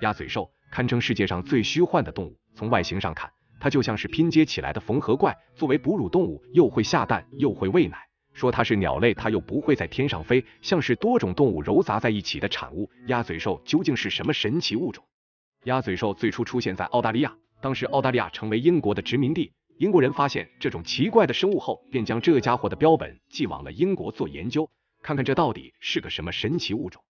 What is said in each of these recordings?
鸭嘴兽堪称世界上最虚幻的动物，从外形上看，它就像是拼接起来的缝合怪。作为哺乳动物，又会下蛋又会喂奶。说它是鸟类，它又不会在天上飞，像是多种动物糅杂在一起的产物。鸭嘴兽究竟是什么神奇物种？鸭嘴兽最初出现在澳大利亚，当时澳大利亚成为英国的殖民地。英国人发现这种奇怪的生物后，便将这家伙的标本寄往了英国做研究，看看这到底是个什么神奇物种。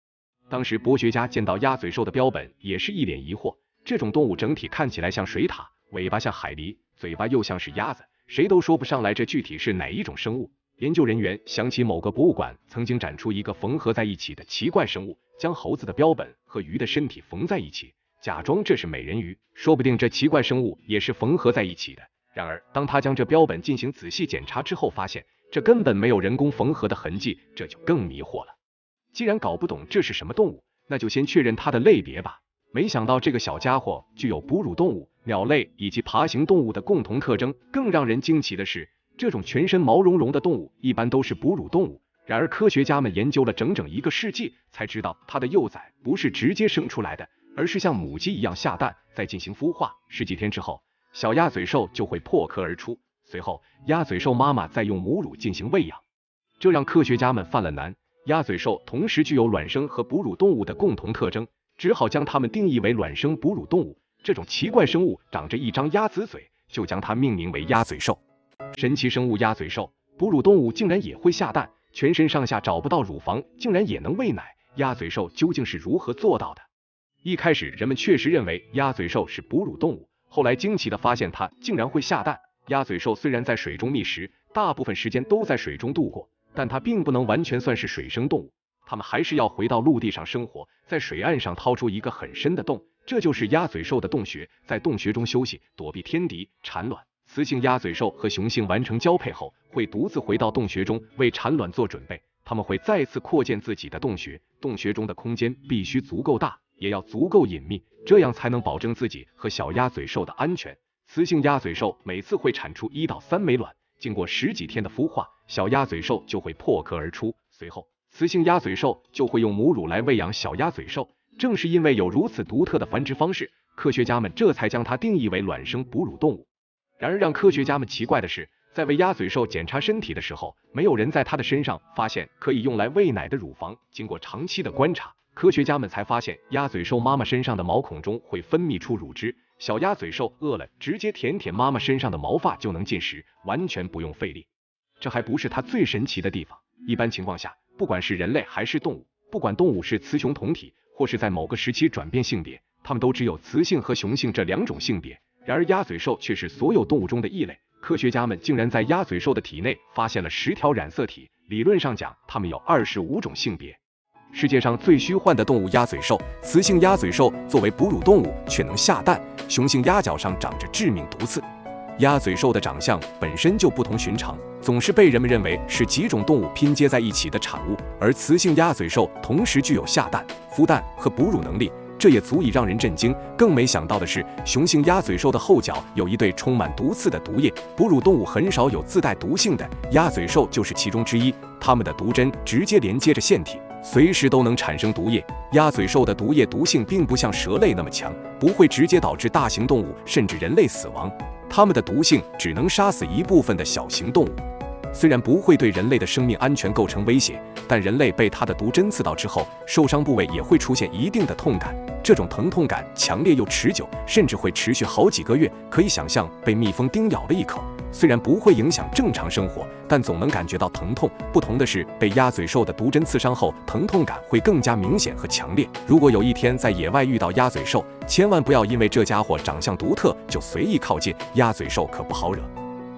当时博学家见到鸭嘴兽的标本，也是一脸疑惑。这种动物整体看起来像水獭，尾巴像海狸，嘴巴又像是鸭子，谁都说不上来这具体是哪一种生物。研究人员想起某个博物馆曾经展出一个缝合在一起的奇怪生物，将猴子的标本和鱼的身体缝在一起，假装这是美人鱼。说不定这奇怪生物也是缝合在一起的。然而当他将这标本进行仔细检查之后，发现这根本没有人工缝合的痕迹，这就更迷惑了。既然搞不懂这是什么动物，那就先确认它的类别吧。没想到这个小家伙具有哺乳动物、鸟类以及爬行动物的共同特征。更让人惊奇的是，这种全身毛茸茸的动物一般都是哺乳动物，然而科学家们研究了整整1个世纪，才知道它的幼崽不是直接生出来的，而是像母鸡一样下蛋，再进行孵化。10几天之后，小鸭嘴兽就会破壳而出，随后鸭嘴兽妈妈再用母乳进行喂养，这让科学家们犯了难。鸭嘴兽同时具有卵生和哺乳动物的共同特征，只好将它们定义为卵生哺乳动物。这种奇怪生物长着一张鸭子嘴，就将它命名为鸭嘴兽。神奇生物鸭嘴兽，哺乳动物竟然也会下蛋，全身上下找不到乳房，竟然也能喂奶。鸭嘴兽究竟是如何做到的？一开始人们确实认为鸭嘴兽是哺乳动物，后来惊奇地发现它竟然会下蛋。鸭嘴兽虽然在水中觅食，大部分时间都在水中度过，但它并不能完全算是水生动物，它们还是要回到陆地上生活，在水岸上掏出一个很深的洞，这就是鸭嘴兽的洞穴，在洞穴中休息，躲避天敌，产卵。雌性鸭嘴兽和雄性完成交配后，会独自回到洞穴中为产卵做准备。它们会再次扩建自己的洞穴，洞穴中的空间必须足够大，也要足够隐秘，这样才能保证自己和小鸭嘴兽的安全。雌性鸭嘴兽每次会产出1到3枚卵，经过10几天的孵化，小鸭嘴兽就会破壳而出，随后雌性鸭嘴兽就会用母乳来喂养小鸭嘴兽。正是因为有如此独特的繁殖方式，科学家们这才将它定义为卵生哺乳动物。然而让科学家们奇怪的是，在为鸭嘴兽检查身体的时候，没有人在它的身上发现可以用来喂奶的乳房。经过长期的观察，科学家们才发现鸭嘴兽妈妈身上的毛孔中会分泌出乳汁，小鸭嘴兽饿了直接舔舔妈妈身上的毛发就能进食，完全不用费力。这还不是它最神奇的地方。一般情况下，不管是人类还是动物，不管动物是雌雄同体，或是在某个时期转变性别，它们都只有雌性和雄性这2种性别。然而鸭嘴兽却是所有动物中的异类，科学家们竟然在鸭嘴兽的体内发现了10条染色体，理论上讲，它们有25种性别。世界上最虚幻的动物鸭嘴兽，雌性鸭嘴兽作为哺乳动物却能下蛋，雄性鸭脚上长着致命毒刺。鸭嘴兽的长相本身就不同寻常，总是被人们认为是几种动物拼接在一起的产物，而雌性鸭嘴兽同时具有下蛋、孵蛋和哺乳能力，这也足以让人震惊。更没想到的是，雄性鸭嘴兽的后脚有一对充满毒刺的毒液，哺乳动物很少有自带毒性的，鸭嘴兽就是其中之一。它们的毒针直接连接着腺体，随时都能产生毒液。鸭嘴兽的毒液毒性并不像蛇类那么强，不会直接导致大型动物甚至人类死亡，它们的毒性只能杀死一部分的小型动物。虽然不会对人类的生命安全构成威胁，但人类被它的毒针刺到之后，受伤部位也会出现一定的痛感，这种疼痛感强烈又持久，甚至会持续好几个月。可以想象被蜜蜂叮咬了一口，虽然不会影响正常生活，但总能感觉到疼痛。不同的是，被鸭嘴兽的毒针刺伤后，疼痛感会更加明显和强烈。如果有一天在野外遇到鸭嘴兽，千万不要因为这家伙长相独特就随意靠近，鸭嘴兽可不好惹。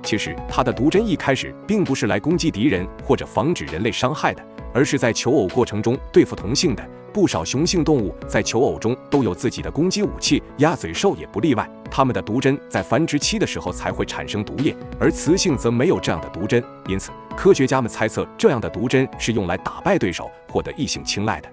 其实它的毒针一开始并不是来攻击敌人或者防止人类伤害的，而是在求偶过程中对付同性的。不少雄性动物在求偶中都有自己的攻击武器，鸭嘴兽也不例外。它们的毒针在繁殖期的时候才会产生毒液，而雌性则没有这样的毒针，因此科学家们猜测这样的毒针是用来打败对手，获得异性青睐的。